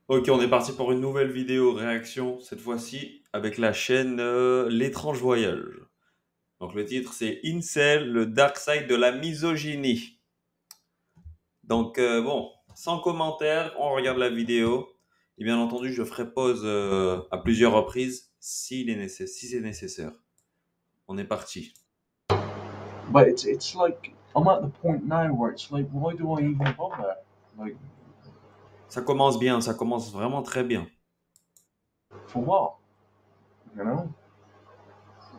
Ok, on est parti pour une nouvelle vidéo réaction, cette fois-ci avec la chaîne L'étrange voyage. Donc le titre c'est Incel, le dark side de la misogynie. Donc bon, sans commentaire, on regarde la vidéo. Et bien entendu, je ferai pause à plusieurs reprises si c'est nécessaire. On est parti. But it's like I'm at the point now where it's like, why do I even bother? Like, Ça commence bien, ça commence vraiment très bien. for what? You know?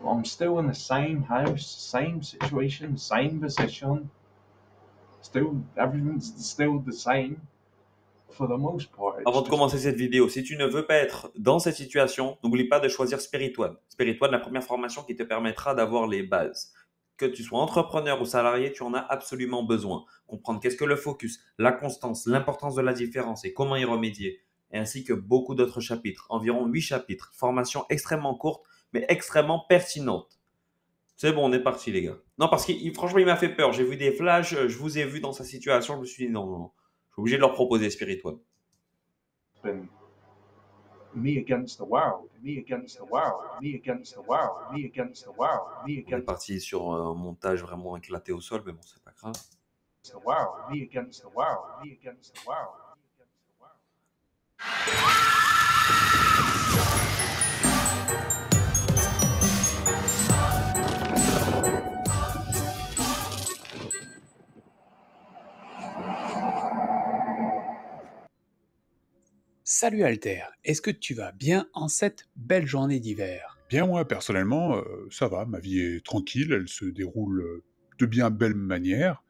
I'm still in the same house, same situation, same position. Still, everything's still the same for the most part. It's Avant de just commencer cette vidéo, si tu ne veux pas être dans cette situation, n'oublie pas de choisir Spirit One. Spirit One, la première formation qui te permettra d'avoir les bases. Que tu sois entrepreneur ou salarié, tu en as absolument besoin. Comprendre qu'est-ce que le focus, la constance, l'importance de la différence et comment y remédier. Et ainsi que beaucoup d'autres chapitres, environ 8 chapitres. Formation extrêmement courte, mais extrêmement pertinente. C'est bon, on est parti les gars. Non, parce que franchement, il m'a fait peur. J'ai vu des flashs, je vous ai vu dans sa situation, je me suis dit non, non, non. Je suis obligé de leur proposer Spirit One. been me against the world, me against the world, me against the world, me against the world, me On est against parti sur un montage vraiment éclaté au sol, mais bon, c'est pas grave. the world, me against the world, me against the world. Salut Alter, est-ce que tu vas bien en cette belle journée d'hiver? Bien moi, personnellement, ça va, ma vie est tranquille, elle se déroule, de bien belle manière,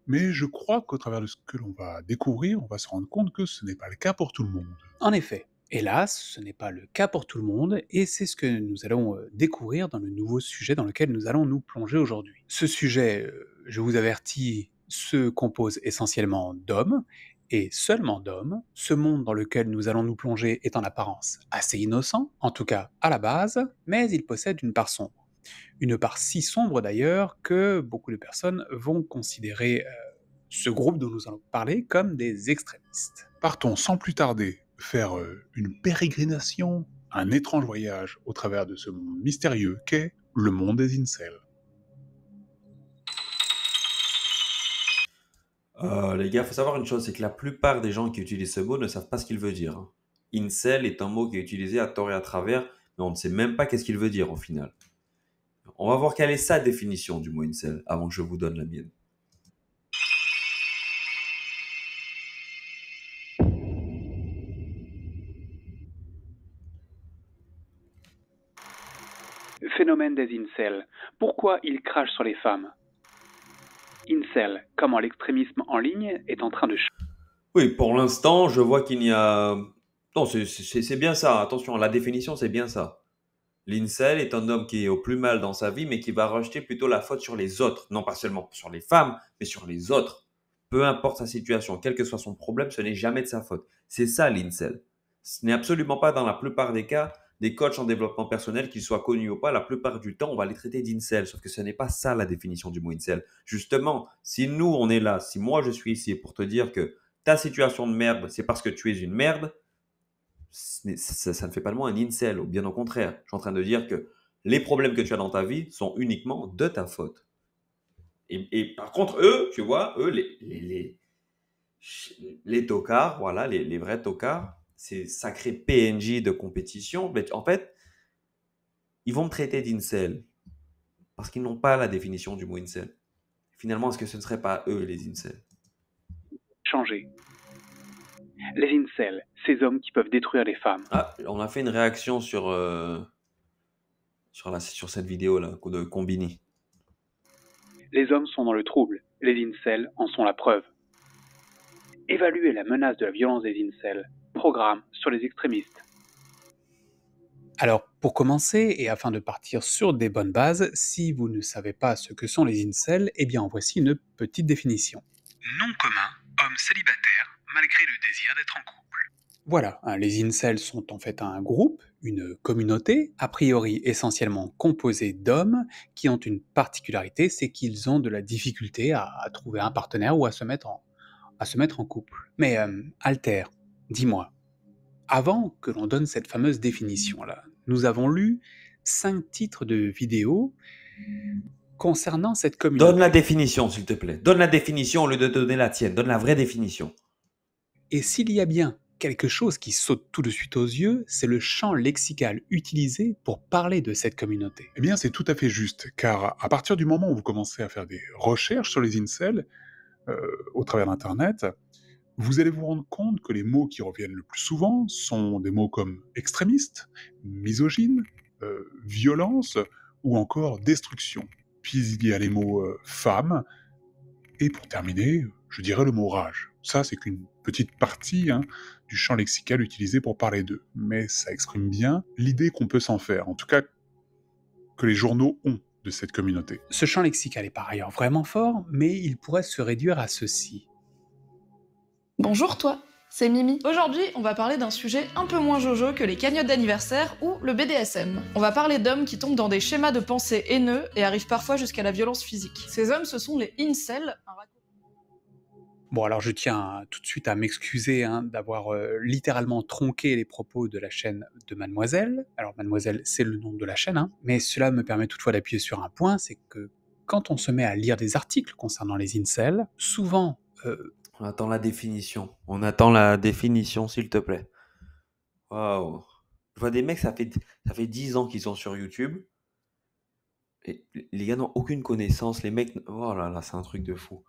mais je crois qu'au travers de ce que l'on va découvrir, on va se rendre compte que ce n'est pas le cas pour tout le monde. En effet, hélas, ce n'est pas le cas pour tout le monde, et c'est ce que nous allons découvrir dans le nouveau sujet dans lequel nous allons nous plonger aujourd'hui. Ce sujet, je vous avertis, se compose essentiellement d'hommes, et seulement d'hommes. Ce monde dans lequel nous allons nous plonger est en apparence assez innocent, en tout cas à la base, mais il possède une part sombre. Une part si sombre d'ailleurs que beaucoup de personnes vont considérer ce groupe dont nous allons parler comme des extrémistes. Partons sans plus tarder faire, une pérégrination, un étrange voyage au travers de ce monde mystérieux qu'est le monde des incels. Les gars, faut savoir une chose, c'est que la plupart des gens qui utilisent ce mot ne savent pas ce qu'il veut dire, hein. Incel est un mot qui est utilisé à tort et à travers, mais on ne sait même pas qu'est-ce qu'il veut dire au final. On va voir quelle est sa définition du mot incel avant que je vous donne la mienne. Phénomène des incels. Pourquoi ils crachent sur les femmes? Incel, comment l'extrémisme en ligne est en train de Oui, pour l'instant, je vois qu'il n'y a... Non, c'est bien ça. Attention, la définition, c'est bien ça. L'incel est un homme qui est au plus mal dans sa vie, mais qui va rejeter plutôt la faute sur les autres. Non pas seulement sur les femmes, mais sur les autres. Peu importe sa situation, quel que soit son problème, ce n'est jamais de sa faute. C'est ça l'incel. Ce n'est absolument pas dans la plupart des cas des coachs en développement personnel, qu'ils soient connus ou pas, la plupart du temps, on va les traiter d'incel. Sauf que ce n'est pas ça la définition du mot incel. Justement, si nous, on est là, si moi, je suis ici pour te dire que ta situation de merde, c'est parce que tu es une merde, ça ne fait pas de moi un incel, ou bien au contraire. Je suis en train de dire que les problèmes que tu as dans ta vie sont uniquement de ta faute. Et par contre, eux, tu vois, eux, les tocards, voilà, les vrais tocards, ces sacrés PNJ de compétition, mais en fait, ils vont me traiter d'incel parce qu'ils n'ont pas la définition du mot incel. Finalement, est-ce que ce ne serait pas eux les incels? changer? Les incels, ces hommes qui peuvent détruire les femmes. Ah, on a fait une réaction sur cette vidéo-là de Combini. Les hommes sont dans le trouble, les incels en sont la preuve. Évaluer la menace de la violence des incels, programme sur les extrémistes. Alors, pour commencer, et afin de partir sur des bonnes bases, si vous ne savez pas ce que sont les incels, eh bien en voici une petite définition. Nom commun, homme célibataire, malgré le désir d'être en couple. Voilà, hein, les incels sont en fait un groupe, une communauté, a priori essentiellement composée d'hommes, qui ont une particularité, c'est qu'ils ont de la difficulté à trouver un partenaire ou à se mettre en couple. Mais Alter, dis-moi, avant que l'on donne cette fameuse définition-là, nous avons lu 5 titres de vidéos concernant cette Donne la communauté. définition, s'il te plaît. Donne la définition au lieu de donner la tienne. Donne la vraie définition. Et s'il y a bien quelque chose qui saute tout de suite aux yeux, c'est le champ lexical utilisé pour parler de cette communauté. Eh bien, c'est tout à fait juste, car à partir du moment où vous commencez à faire des recherches sur les incels, au travers d'Internet, vous allez vous rendre compte que les mots qui reviennent le plus souvent sont des mots comme extrémiste, misogyne, violence ou encore destruction. Puis il y a les mots femme, et pour terminer, je dirais le mot rage. Ça, c'est qu'une petite partie du champ lexical utilisé pour parler d'eux, mais ça exprime bien l'idée qu'on peut s'en faire, en tout cas que les journaux ont de cette communauté. Ce champ lexical est par ailleurs vraiment fort, mais il pourrait se réduire à ceci. Bonjour toi, c'est Mimi. Aujourd'hui, on va parler d'un sujet un peu moins jojo que les cagnottes d'anniversaire ou le BDSM. On va parler d'hommes qui tombent dans des schémas de pensée haineux et arrivent parfois jusqu'à la violence physique. Ces hommes, ce sont les incels. Bon, alors je tiens tout de suite à m'excuser d'avoir littéralement tronqué les propos de la chaîne de Mademoiselle. Alors Mademoiselle, c'est le nom de la chaîne, mais cela me permet toutefois d'appuyer sur un point, c'est que quand on se met à lire des articles concernant les incels, souvent... On attend la définition. On attend la définition, s'il te plaît. Waouh. Je vois des mecs, ça fait 10 ans qu'ils sont sur YouTube. Et les gars n'ont aucune connaissance. Les mecs... Oh là là, c'est un truc de fou.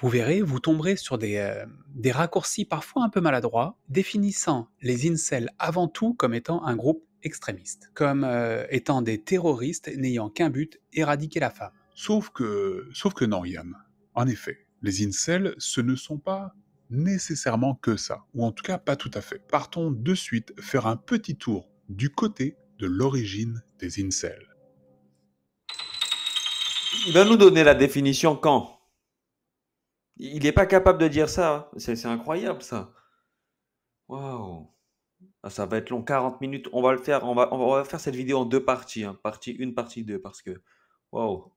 Vous verrez, vous tomberez sur des raccourcis parfois un peu maladroits, définissant les incels avant tout comme étant un groupe extrémiste, comme étant des terroristes n'ayant qu'un but, éradiquer la femme. Sauf que non, Yann. En effet, les incels, ce ne sont pas nécessairement que ça, ou en tout cas pas tout à fait. Partons de suite faire un petit tour du côté de l'origine des incels. Il va nous donner la définition quand? Il n'est pas capable de dire ça. C'est incroyable, ça. Waouh. Ah, ça va être long, 40 minutes. On va le faire. On va faire cette vidéo en 2 parties. Partie 1, partie 2, parce que... Waouh.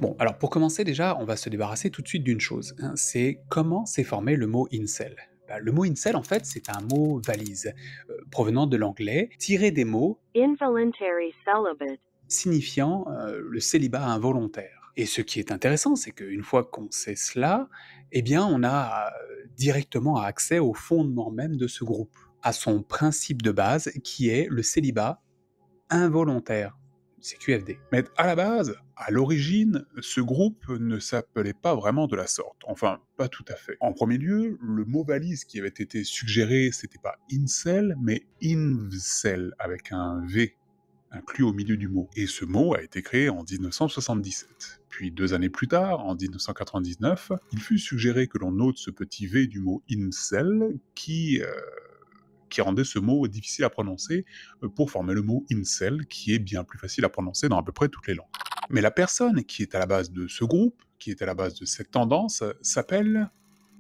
Bon, alors pour commencer déjà, on va se débarrasser tout de suite d'une chose, c'est comment s'est formé le mot incel. Le mot incel, en fait, c'est un mot valise, provenant de l'anglais, tiré des mots involuntary celibate, signifiant le célibat involontaire. Et ce qui est intéressant, c'est qu'une fois qu'on sait cela, eh bien, on a directement accès au fondement même de ce groupe, à son principe de base, qui est le célibat involontaire. CQFD. Mais à la base, à l'origine, ce groupe ne s'appelait pas vraiment de la sorte. Enfin, pas tout à fait. En premier lieu, le mot valise qui avait été suggéré, c'était pas incel, mais invcel, avec un V inclus au milieu du mot. Et ce mot a été créé en 1977. Puis 2 années plus tard, en 1999, il fut suggéré que l'on ôte ce petit V du mot incel qui rendait ce mot difficile à prononcer pour former le mot incel, qui est bien plus facile à prononcer dans à peu près toutes les langues. Mais la personne qui est à la base de ce groupe, qui est à la base de cette tendance, s'appelle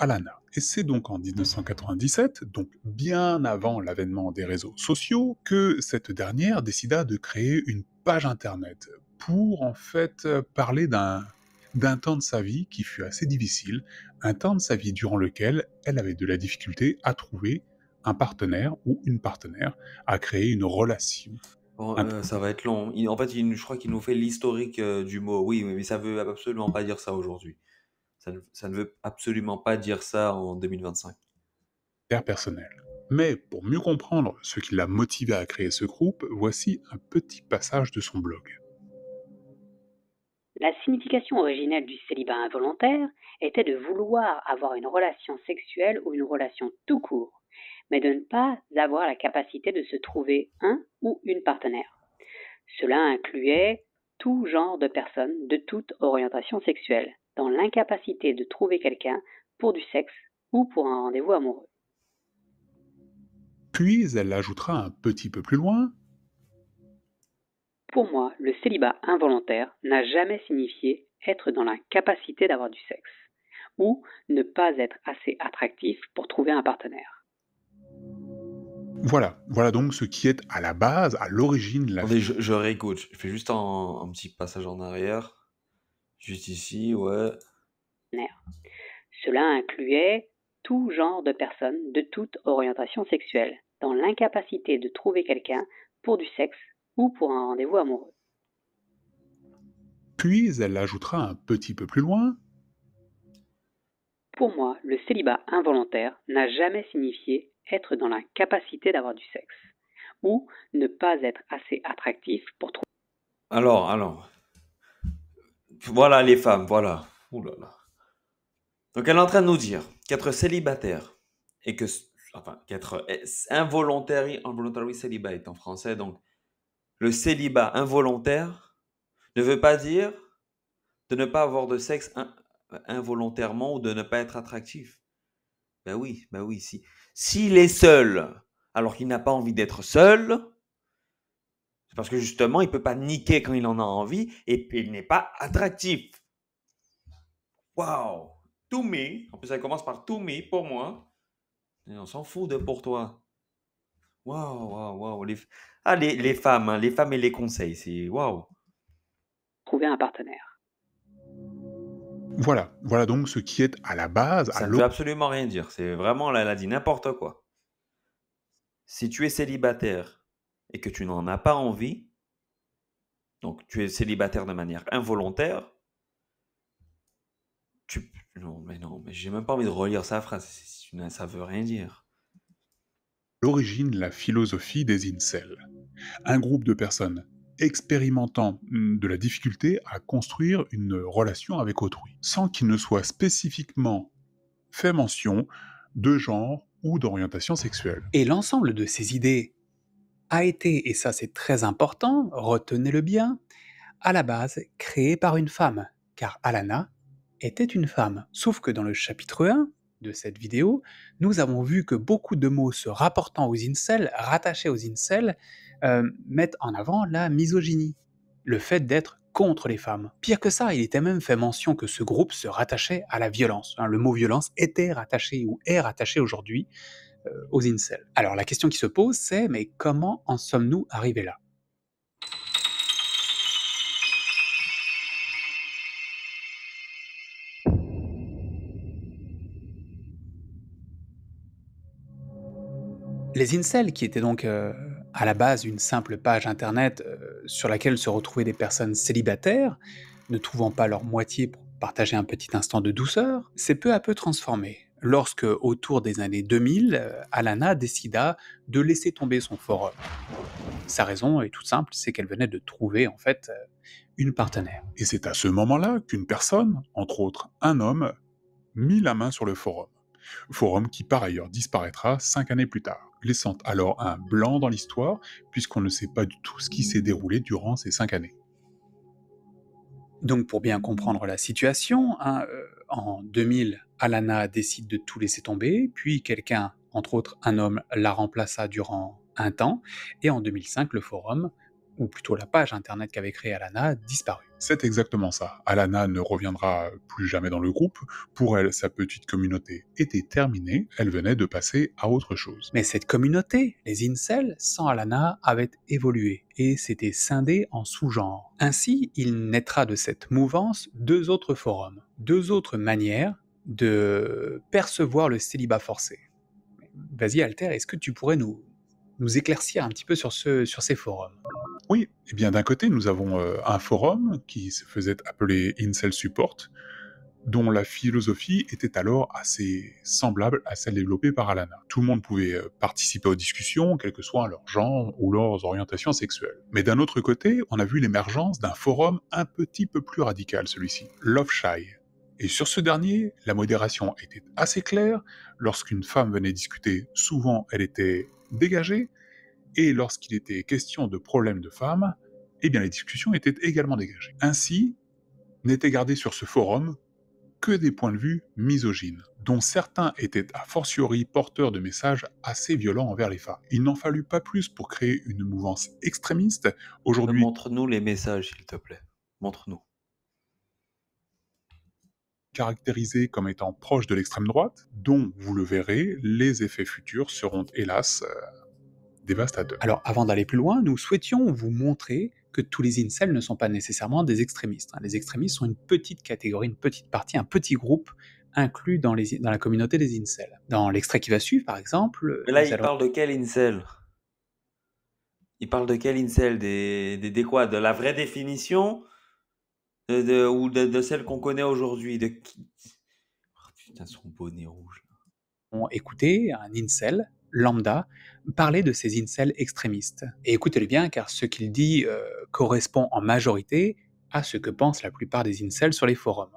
Alana. Et c'est donc en 1997, donc bien avant l'avènement des réseaux sociaux, que cette dernière décida de créer une page internet pour en fait parler d'un temps de sa vie qui fut assez difficile, un temps de sa vie durant lequel elle avait de la difficulté à trouver un partenaire ou une partenaire, à créer une relation. Bon, ça va être long. En fait, je crois qu'il nous fait l'historique du mot. Oui, mais ça veut absolument pas dire ça aujourd'hui. Ça ne veut absolument pas dire ça en 2025. Personnel. Mais pour mieux comprendre ce qui l'a motivé à créer ce groupe, voici un petit passage de son blog. La signification originelle du célibat involontaire était de vouloir avoir une relation sexuelle ou une relation tout court, mais de ne pas avoir la capacité de se trouver un ou une partenaire. Cela incluait tout genre de personnes de toute orientation sexuelle, dans l'incapacité de trouver quelqu'un pour du sexe ou pour un rendez-vous amoureux. Puis elle ajoutera un petit peu plus loin. Pour moi, le célibat involontaire n'a jamais signifié être dans l'incapacité d'avoir du sexe, ou ne pas être assez attractif pour trouver un partenaire. Voilà donc ce qui est à la base, à l'origine, la Attendez, je réécoute. Je fais juste un petit passage en arrière. Juste ici, ouais. Cela incluait tout genre de personnes de toute orientation sexuelle, dans l'incapacité de trouver quelqu'un pour du sexe ou pour un rendez-vous amoureux. Puis elle ajoutera un petit peu plus loin. Pour moi, le célibat involontaire n'a jamais signifié être dans l'incapacité d'avoir du sexe, ou ne pas être assez attractif pour trouver. Alors. Voilà les femmes, voilà. Ouh là là. Donc elle est en train de nous dire qu'être célibataire et qu'être involuntary celibate en français, donc le célibat involontaire ne veut pas dire de ne pas avoir de sexe involontairement ou de ne pas être attractif. Ben oui, si. S'il est seul alors qu'il n'a pas envie d'être seul, c'est parce que justement il ne peut pas niquer quand il en a envie et il n'est pas attractif. Waouh! To me, en plus ça commence par to me pour moi. Et on s'en fout de pour toi. Waouh. Les femmes, hein, les femmes et les conseils, c'est waouh. Trouver un partenaire. Voilà donc ce qui est à la base, Ça ne veut absolument rien dire. C'est vraiment, là, elle a dit n'importe quoi. Si tu es célibataire et que tu n'en as pas envie, donc tu es célibataire de manière involontaire, non, mais j'ai même pas envie de relire sa phrase. Ça veut rien dire. l'origine, la philosophie des incels. Un groupe de personnes expérimentant de la difficulté à construire une relation avec autrui, sans qu'il ne soit spécifiquement fait mention de genre ou d'orientation sexuelle. Et l'ensemble de ces idées a été, et ça c'est très important, retenez-le bien, à la base créé par une femme, car Alana était une femme. Sauf que dans le chapitre 1 de cette vidéo, nous avons vu que beaucoup de mots se rapportant aux incels, rattachés aux incels, mettent en avant la misogynie, le fait d'être contre les femmes. Pire que ça, il était même fait mention que ce groupe se rattachait à la violence. Le mot violence était rattaché ou est rattaché aujourd'hui aux incels. Alors la question qui se pose, c'est mais comment en sommes-nous arrivés là? Les incels, qui étaient donc à la base une simple page internet sur laquelle se retrouvaient des personnes célibataires, ne trouvant pas leur moitié pour partager un petit instant de douceur, s'est peu à peu transformé. Lorsque, autour des années 2000, Alana décida de laisser tomber son forum. Sa raison est toute simple, c'est qu'elle venait de trouver en fait une partenaire. Et c'est à ce moment-là qu'une personne, entre autres un homme, mit la main sur le forum. Forum qui par ailleurs disparaîtra 5 années plus tard, laissant alors un blanc dans l'histoire, puisqu'on ne sait pas du tout ce qui s'est déroulé durant ces 5 années. Donc pour bien comprendre la situation, en 2000, Alana décide de tout laisser tomber, puis quelqu'un, entre autres un homme, la remplaça durant un temps, et en 2005, le forum, ou plutôt la page internet qu'avait créée Alana, disparut. C'est exactement ça. Alana ne reviendra plus jamais dans le groupe. Pour elle, sa petite communauté était terminée. Elle venait de passer à autre chose. Mais cette communauté, les incels, sans Alana, avait évolué et s'était scindée en sous-genres. Ainsi, il naîtra de cette mouvance 2 autres forums, 2 autres manières de percevoir le célibat forcé. Vas-y Alter, est-ce que tu pourrais nous éclaircir un petit peu sur ces forums? Oui, et bien d'un côté, nous avons un forum qui se faisait appeler Incel Support, dont la philosophie était alors assez semblable à celle développée par Alana. Tout le monde pouvait participer aux discussions, quel que soit leur genre ou leurs orientations sexuelles. Mais d'un autre côté, on a vu l'émergence d'un forum un petit peu plus radical, celui-ci, Love Shy. Et sur ce dernier, la modération était assez claire. Lorsqu'une femme venait discuter, souvent elle était dégagée, et lorsqu'il était question de problèmes de femmes, eh bien les discussions étaient également dégagées. Ainsi, n'étaient gardés sur ce forum que des points de vue misogynes, dont certains étaient a fortiori porteurs de messages assez violents envers les femmes. Il n'en fallut pas plus pour créer une mouvance extrémiste. Aujourd'hui, montre-nous les messages, s'il te plaît. Montre-nous. Caractérisée comme étant proche de l'extrême droite, dont, vous le verrez, les effets futurs seront hélas dévastateur. Alors, avant d'aller plus loin, nous souhaitions vous montrer que tous les incels ne sont pas nécessairement des extrémistes. Les extrémistes sont une petite catégorie, une petite partie, un petit groupe inclus dans la communauté des incels. Dans l'extrait qui va suivre, par exemple, Mais là, nous il allons... parle de quel incel? Il parle de quel incel? Des quoi? De la vraie définition? Ou de celle qu'on connaît aujourd'hui? De qui? Oh, putain, son bonnet rouge. écouter un incel lambda parler de ces incels extrémistes. Et écoutez-le bien, car ce qu'il dit correspond en majorité à ce que pensent la plupart des incels sur les forums.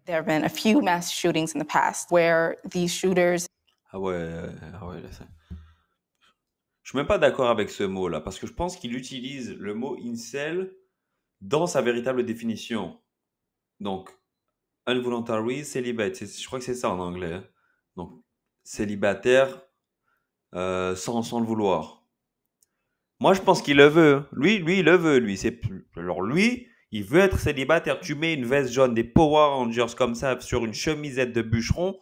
There have been a few mass shootings in the past where these shooters Ah ouais, là, ça... Je suis même pas d'accord avec ce mot-là, parce que je pense qu'il utilise le mot incel dans sa véritable définition. Donc, involuntary celibate, je crois que c'est ça en anglais. Hein. Donc, célibataire sans le vouloir. Moi, je pense qu'il le veut. Lui, il le veut, lui. Alors, lui, il veut être célibataire. Tu mets une veste jaune, des Power Rangers comme ça sur une chemisette de bûcheron.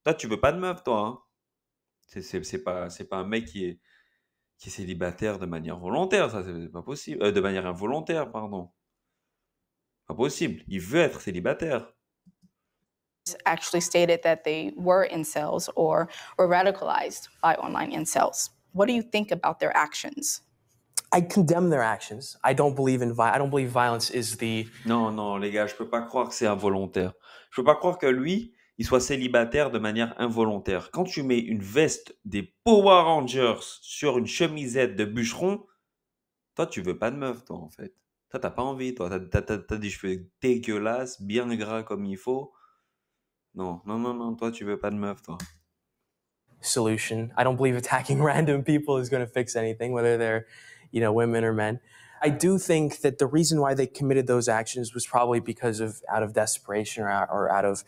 Toi, tu veux pas de meuf, toi. Hein. C'est pas un mec qui est célibataire de manière volontaire. Ça, c'est pas possible. De manière involontaire, pardon. Pas possible. Il veut être célibataire. actually stated that they were incels or were radicalized by online incels. What do you think about their actions? I condemn their actions. I don't believe violence is the... Non, les gars, je peux pas croire que c'est involontaire. Je peux pas croire que lui, il soit célibataire de manière involontaire. Quand tu mets une veste des Power Rangers sur une chemisette de bûcheron, toi, tu veux pas de meuf, toi, en fait. Toi, t'as pas envie, toi. T'as des cheveux dégueulasses, bien gras comme il faut. Non, toi, tu veux pas de meuf, toi. Solution. I don't believe attacking random people is going to fix anything, whether they're, women or men. I do think that the reason why they committed those actions was probably because of out of desperation or out of,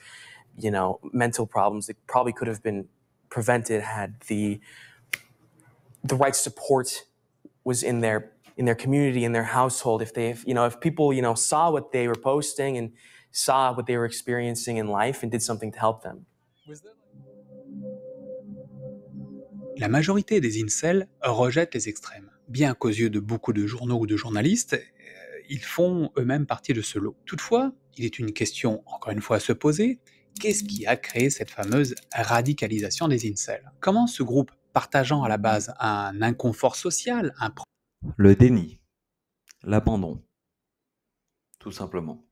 mental problems that probably could have been prevented had the right support was in their community, in their household. If people, saw what they were posting and saw what they were experiencing in life and did something to help them. La majorité des incels rejettent les extrêmes, bien qu'aux yeux de beaucoup de journaux ou de journalistes, ils font eux-mêmes partie de ce lot. Toutefois, il est une question, encore une fois, à se poser, qu'est-ce qui a créé cette fameuse radicalisation des incels? Comment ce groupe, partageant à la base un inconfort social, le déni, l'abandon, tout simplement.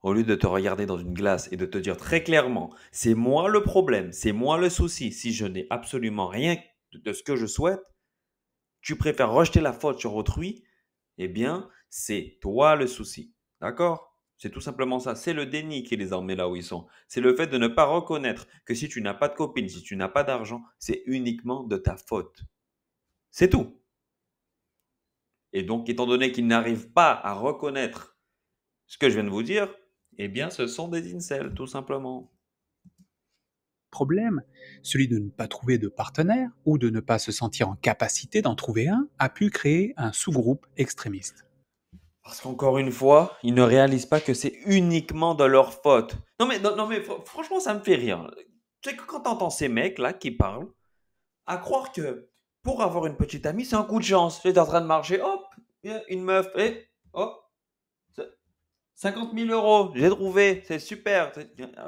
Au lieu de te regarder dans une glace et de te dire très clairement, c'est moi le problème, c'est moi le souci, si je n'ai absolument rien de ce que je souhaite, tu préfères rejeter la faute sur autrui, eh bien, c'est toi le souci. D'accord? C'est tout simplement ça. C'est le déni qui les emmène là où ils sont. C'est le fait de ne pas reconnaître que si tu n'as pas de copine, si tu n'as pas d'argent, c'est uniquement de ta faute. C'est tout. Et donc, étant donné qu'ils n'arrivent pas à reconnaître ce que je viens de vous dire, eh bien, ce sont des incels, tout simplement. Problème, celui de ne pas trouver de partenaire ou de ne pas se sentir en capacité d'en trouver un, a pu créer un sous-groupe extrémiste. Parce qu'encore une fois, ils ne réalisent pas que c'est uniquement de leur faute. Non mais franchement, ça me fait rire. Tu sais que quand t'entends ces mecs-là qui parlent, à croire que pour avoir une petite amie, c'est un coup de chance. Tu es en train de marcher, hop, une meuf, et hop, 50 000 €, j'ai trouvé, c'est super.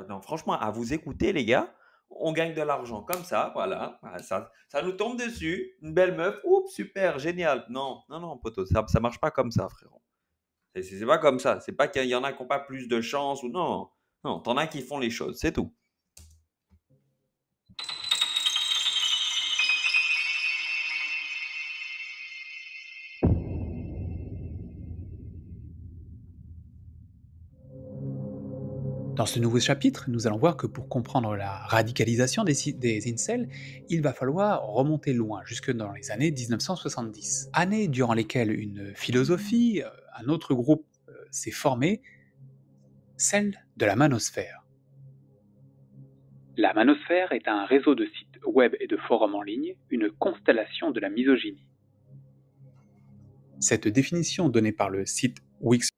Non, franchement, à vous écouter, les gars, on gagne de l'argent comme ça, voilà. Ça nous tombe dessus, une belle meuf, oups, super, génial. Non, poteau, ça marche pas comme ça, frérot. C'est pas comme ça. C'est pas qu'il y en a qui n'ont pas plus de chance ou non. Non, t'en as qui font les choses, c'est tout. Dans ce nouveau chapitre, nous allons voir que pour comprendre la radicalisation des incels, il va falloir remonter loin, jusque dans les années 1970. Années durant lesquelles une philosophie, un autre groupe s'est formé, celle de la manosphère. La manosphère est un réseau de sites web et de forums en ligne, une constellation de la misogynie. Cette définition donnée par le site Wix